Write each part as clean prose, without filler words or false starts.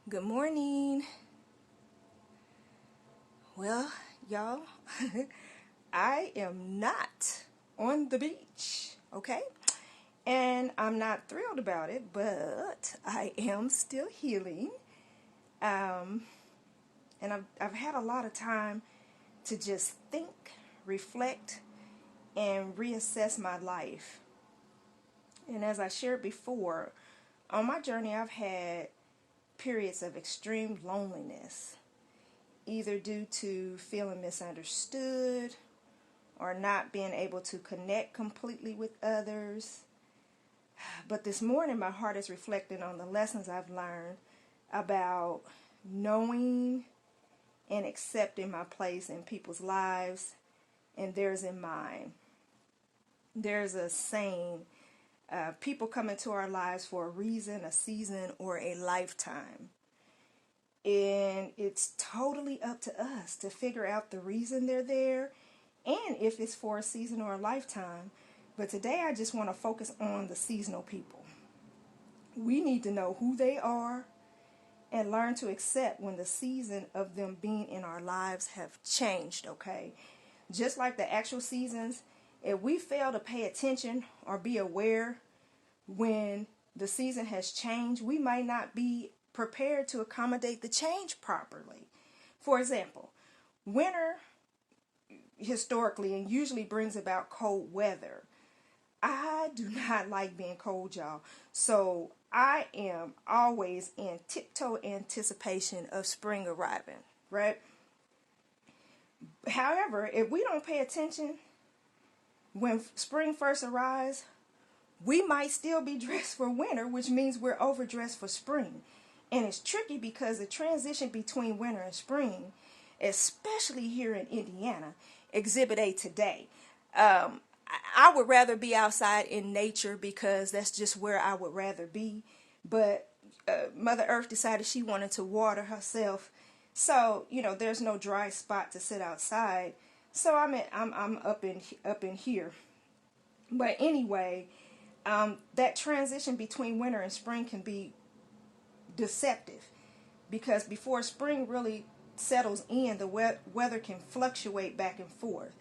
Good morning. Well, y'all, I am not on the beach, okay? And I'm not thrilled about it, but I am still healing. Um, and I've had a lot of time to just think, reflect, and reassess my life. And as I shared before, on my journey, I've had periods of extreme loneliness, either due to feeling misunderstood or not being able to connect completely with others. But this morning, my heart is reflecting on the lessons I've learned about knowing and accepting my place in people's lives and theirs in mine. There's a saying, people come into our lives for a reason, a season, or a lifetime. And it's totally up to us to figure out the reason they're there and if it's for a season or a lifetime. But today I just want to focus on the seasonal people. We need to know who they are and learn to accept when the season of them being in our lives have changed, okay? Just like the actual seasons, if we fail to pay attention or be aware when the season has changed, we might not be prepared to accommodate the change properly. For example, winter historically and usually brings about cold weather. I do not like being cold, y'all. So I am always in tiptoe anticipation of spring arriving, right? However, if we don't pay attention when spring first arrives, we might still be dressed for winter, which means we're overdressed for spring. And it's tricky because the transition between winter and spring, especially here in Indiana, Exhibit A today. I would rather be outside in nature because that's just where I would rather be. But Mother Earth decided she wanted to water herself. So, there's no dry spot to sit outside. So I'm up in here. But anyway, that transition between winter and spring can be deceptive because before spring really settles in, the weather can fluctuate back and forth.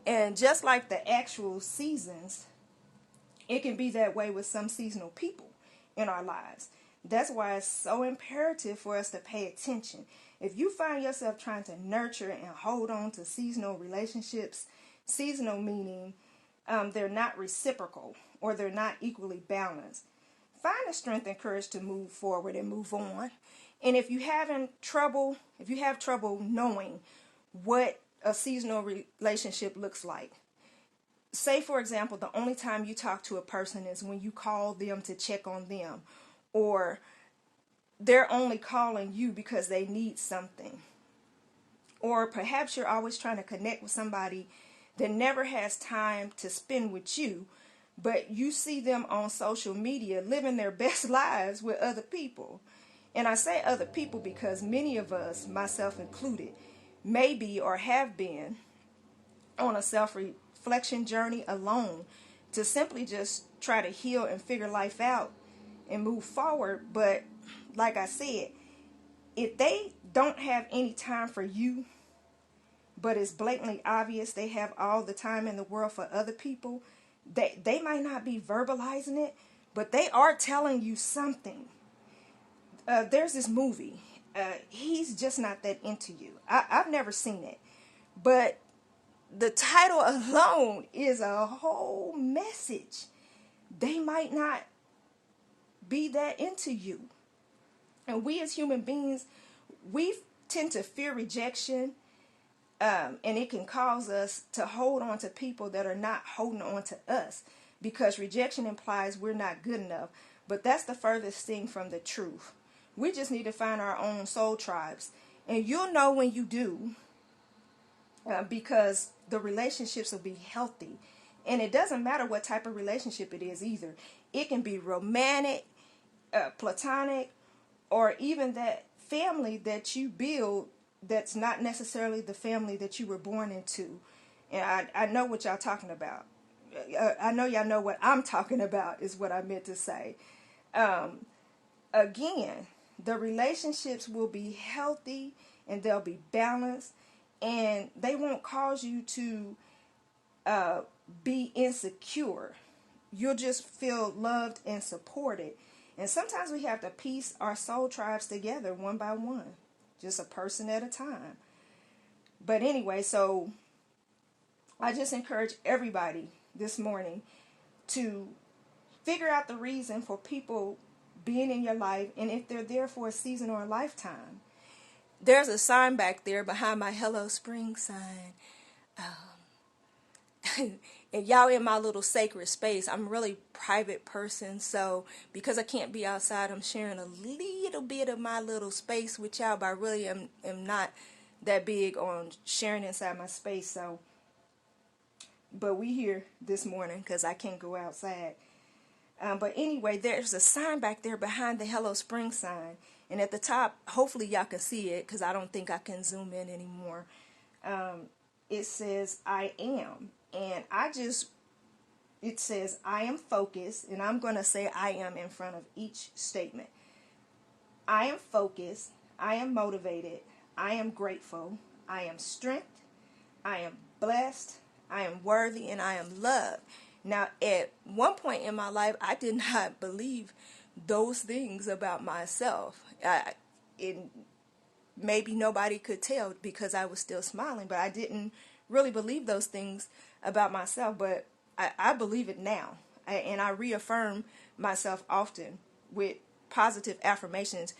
And just like the actual seasons, it can be that way with some seasonal people in our lives. That's why it's so imperative for us to pay attention. If you find yourself trying to nurture and hold on to seasonal relationships, seasonal meaning they're not reciprocal or they're not equally balanced, find the strength and courage to move forward and move on. And if you have trouble knowing what a seasonal relationship looks like, say for example, the only time you talk to a person is when you call them to check on them, or they're only calling you because they need something, or perhaps you're always trying to connect with somebody that never has time to spend with you, but you see them on social media living their best lives with other people. And I say other people because many of us, myself included, may be or have been on a self-reflection journey alone to simply just try to heal and figure life out and move forward. But like I said, if they don't have any time for you, but it's blatantly obvious they have all the time in the world for other people, they might not be verbalizing it, but they are telling you something. There's this movie. He's just not that into you. I've never seen it, but the title alone is a whole message. They might not be that into you. And we as human beings, we tend to fear rejection, and it can cause us to hold on to people that are not holding on to us because rejection implies we're not good enough. But that's the furthest thing from the truth. We just need to find our own soul tribes. And you'll know when you do because the relationships will be healthy. And it doesn't matter what type of relationship it is either. It can be romantic, platonic, or even that family that you build that's not necessarily the family that you were born into. And I know what y'all talking about. I know y'all know what I'm talking about is what I meant to say. Again, the relationships will be healthy and they'll be balanced, and they won't cause you to be insecure. You'll just feel loved and supported. And sometimes we have to piece our soul tribes together one by one, just a person at a time. But anyway, so I just encourage everybody this morning to figure out the reason for people being in your life, and if they're there for a season or a lifetime. There's a sign back there behind my Hello Spring sign. And y'all in my little sacred space. I'm a really private person, so because I can't be outside, I'm sharing a little bit of my little space with y'all, but I really am not that big on sharing inside my space. So, but we here this morning because I can't go outside. But anyway, there's a sign back there behind the Hello Spring sign. And at the top, hopefully y'all can see it because I don't think I can zoom in anymore. It says, I am. And it says, I am focused. And I'm going to say I am in front of each statement. I am focused. I am motivated. I am grateful. I am strength. I am blessed. I am worthy, and I am loved. Now, at one point in my life, I did not believe those things about myself. Maybe nobody could tell because I was still smiling, but I didn't really believe those things about myself. But I believe it now, and I reaffirm myself often with positive affirmations.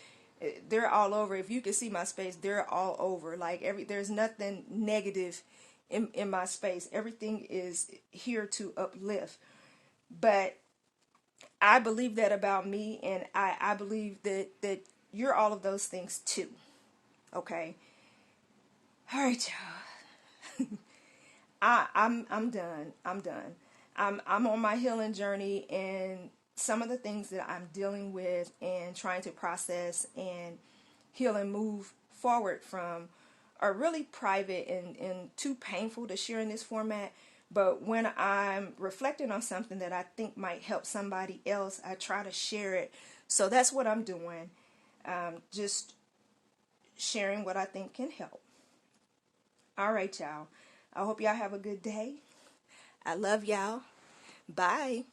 They're all over. If you can see my space, they're all over. Like there's nothing negative in my space. Everything is here to uplift. But I believe that about me, and I believe that you're all of those things too. Okay. All right, y'all. I'm done. I'm done. I'm on my healing journey, and some of the things that I'm dealing with and trying to process and heal and move forward from are really private and too painful to share in this format. But when I'm reflecting on something that I think might help somebody else, I try to share it. So that's what I'm doing. Just sharing what I think can help. All right, y'all. I hope y'all have a good day. I love y'all. Bye.